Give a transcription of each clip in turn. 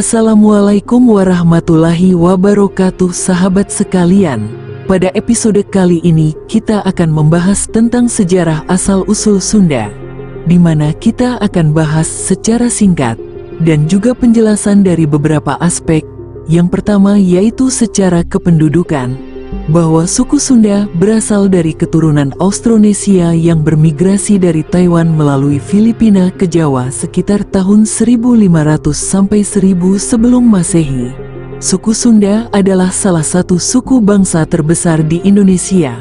Assalamualaikum warahmatullahi wabarakatuh, sahabat sekalian. Pada episode kali ini kita akan membahas tentang sejarah asal-usul Sunda, di mana kita akan bahas secara singkat dan juga penjelasan dari beberapa aspek. Yang pertama yaitu secara kependudukan, bahwa suku Sunda berasal dari keturunan Austronesia yang bermigrasi dari Taiwan melalui Filipina ke Jawa sekitar tahun 1500 sampai 1000 sebelum Masehi. Suku Sunda adalah salah satu suku bangsa terbesar di Indonesia,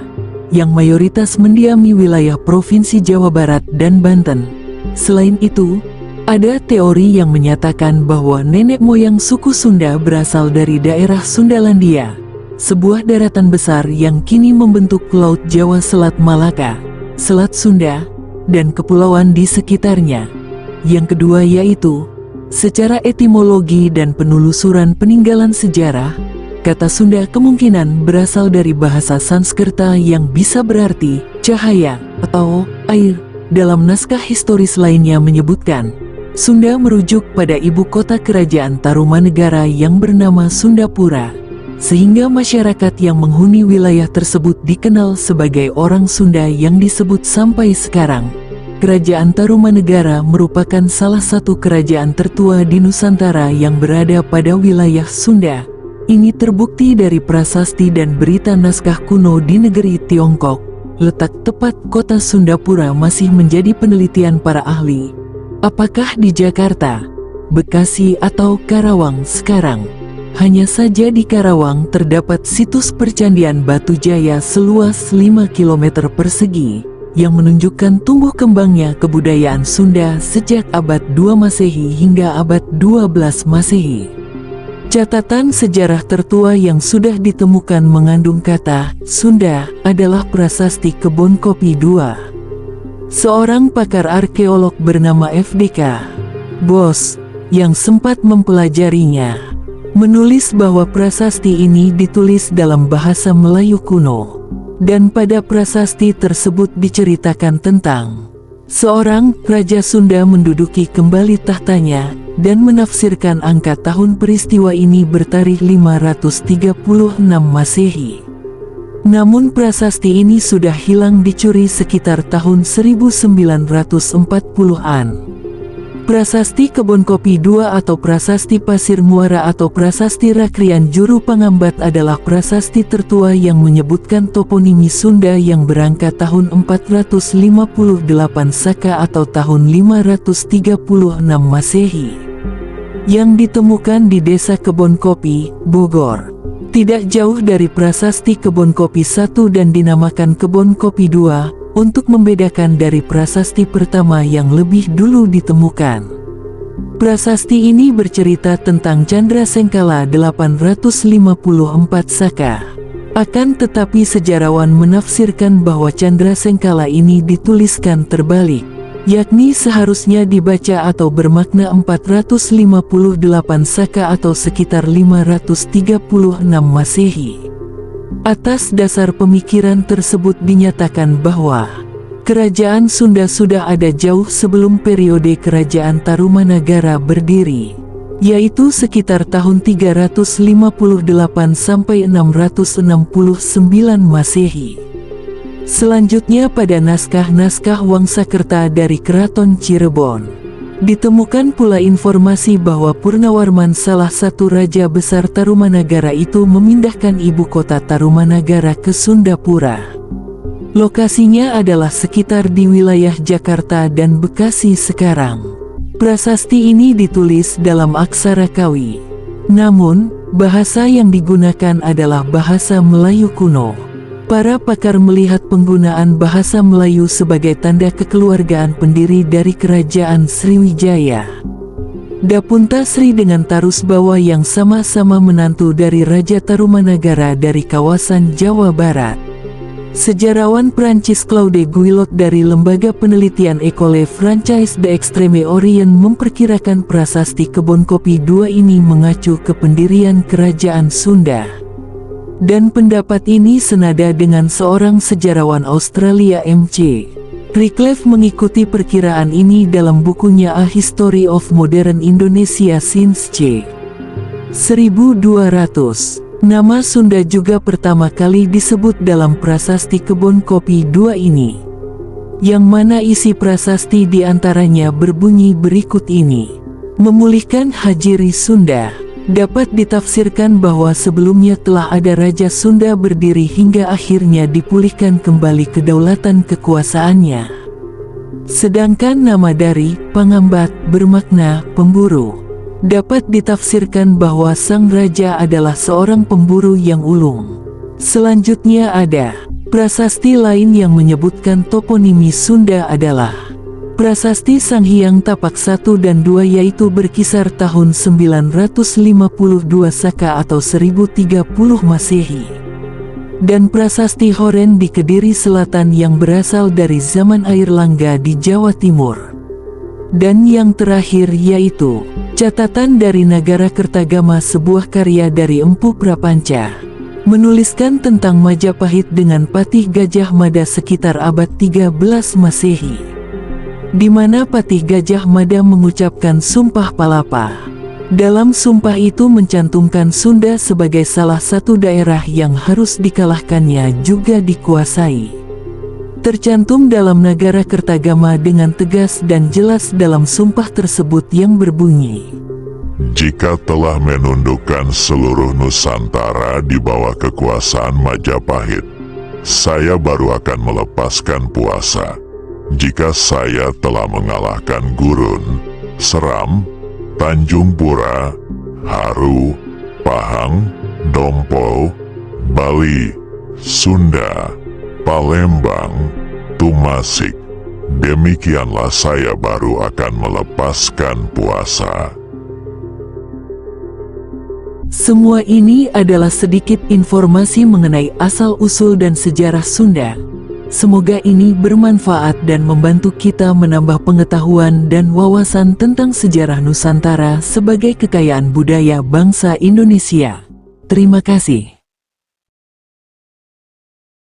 yang mayoritas mendiami wilayah Provinsi Jawa Barat dan Banten. Selain itu, ada teori yang menyatakan bahwa nenek moyang suku Sunda berasal dari daerah Sundalandia, sebuah daratan besar yang kini membentuk Laut Jawa, Selat Malaka, Selat Sunda, dan kepulauan di sekitarnya. Yang kedua yaitu, secara etimologi dan penelusuran peninggalan sejarah, kata Sunda kemungkinan berasal dari bahasa Sanskerta yang bisa berarti cahaya atau air. Dalam naskah historis lainnya menyebutkan, Sunda merujuk pada ibu kota kerajaan Tarumanegara yang bernama Sundapura, sehingga masyarakat yang menghuni wilayah tersebut dikenal sebagai orang Sunda yang disebut sampai sekarang. Kerajaan Tarumanegara merupakan salah satu kerajaan tertua di Nusantara yang berada pada wilayah Sunda. Ini terbukti dari prasasti dan berita naskah kuno di negeri Tiongkok. Letak tepat kota Sundapura masih menjadi penelitian para ahli. Apakah di Jakarta, Bekasi atau Karawang sekarang? Hanya saja di Karawang terdapat situs percandian Batu Jaya seluas 5 km persegi, yang menunjukkan tumbuh kembangnya kebudayaan Sunda sejak abad 2 Masehi hingga abad 12 Masehi. Catatan sejarah tertua yang sudah ditemukan mengandung kata Sunda adalah prasasti Kebon Kopi II. Seorang pakar arkeolog bernama FDK Bos, yang sempat mempelajarinya, menulis bahwa prasasti ini ditulis dalam bahasa Melayu kuno, dan pada prasasti tersebut diceritakan tentang seorang raja Sunda menduduki kembali tahtanya dan menafsirkan angka tahun peristiwa ini bertarikh 536 Masehi. Namun prasasti ini sudah hilang dicuri sekitar tahun 1940-an. Prasasti Kebon Kopi II atau Prasasti Pasir Muara atau Prasasti Rakrian Juru Pangambat adalah prasasti tertua yang menyebutkan toponimi Sunda yang berangka tahun 458 Saka atau tahun 536 Masehi, yang ditemukan di Desa Kebon Kopi, Bogor, tidak jauh dari Prasasti Kebon Kopi I dan dinamakan Kebon Kopi II, untuk membedakan dari prasasti pertama yang lebih dulu ditemukan. Prasasti ini bercerita tentang Candra Sengkala 854 Saka. Akan tetapi sejarawan menafsirkan bahwa Candra Sengkala ini dituliskan terbalik, yakni seharusnya dibaca atau bermakna 458 Saka atau sekitar 536 Masehi. Atas dasar pemikiran tersebut dinyatakan bahwa kerajaan Sunda sudah ada jauh sebelum periode kerajaan Tarumanagara berdiri, yaitu sekitar tahun 358 sampai 669 Masehi. Selanjutnya pada naskah-naskah Wangsakerta dari Keraton Cirebon, ditemukan pula informasi bahwa Purnawarman, salah satu raja besar Tarumanagara itu, memindahkan ibu kota Tarumanagara ke Sundapura. Lokasinya adalah sekitar di wilayah Jakarta dan Bekasi sekarang. Prasasti ini ditulis dalam aksara Kawi, namun bahasa yang digunakan adalah bahasa Melayu kuno. Para pakar melihat penggunaan bahasa Melayu sebagai tanda kekeluargaan pendiri dari Kerajaan Sriwijaya. Dapunta Sri dengan Tarusbawa yang sama-sama menantu dari Raja Tarumanagara dari kawasan Jawa Barat. Sejarawan Prancis Claude Guillot dari Lembaga Penelitian École Française d'Extrême Orient memperkirakan prasasti Kebon Kopi II ini mengacu ke pendirian Kerajaan Sunda. Dan pendapat ini senada dengan seorang sejarawan Australia M.C. Redcliffe mengikuti perkiraan ini dalam bukunya A History of Modern Indonesia since c. 1200. Nama Sunda juga pertama kali disebut dalam prasasti Kebon Kopi II ini, yang mana isi prasasti diantaranya berbunyi berikut ini. Memulihkan Hajiri Sunda. Dapat ditafsirkan bahwa sebelumnya telah ada Raja Sunda berdiri hingga akhirnya dipulihkan kembali kedaulatan kekuasaannya. Sedangkan nama dari Pangambat bermakna pemburu. Dapat ditafsirkan bahwa sang raja adalah seorang pemburu yang ulung. Selanjutnya ada prasasti lain yang menyebutkan toponimi Sunda adalah Prasasti Sanghyang Tapak 1 dan 2, yaitu berkisar tahun 952 Saka atau 1030 Masehi. Dan Prasasti Horen di Kediri Selatan yang berasal dari zaman Air Langga di Jawa Timur. Dan yang terakhir yaitu Catatan dari Nagara Kertagama, sebuah karya dari Empu Prapanca, menuliskan tentang Majapahit dengan Patih Gajah Mada sekitar abad 13 Masehi, di mana Patih Gajah Mada mengucapkan Sumpah Palapa. Dalam sumpah itu mencantumkan Sunda sebagai salah satu daerah yang harus dikalahkannya juga dikuasai. Tercantum dalam Nagara Kertagama dengan tegas dan jelas dalam sumpah tersebut yang berbunyi, jika telah menundukkan seluruh Nusantara di bawah kekuasaan Majapahit, saya baru akan melepaskan puasa. Jika saya telah mengalahkan Gurun, Seram, Tanjung Pura, Haru, Pahang, Dompo, Bali, Sunda, Palembang, Tumasik, demikianlah saya baru akan melepaskan puasa. Semua ini adalah sedikit informasi mengenai asal-usul dan sejarah Sunda. Semoga ini bermanfaat dan membantu kita menambah pengetahuan dan wawasan tentang sejarah Nusantara sebagai kekayaan budaya bangsa Indonesia. Terima kasih.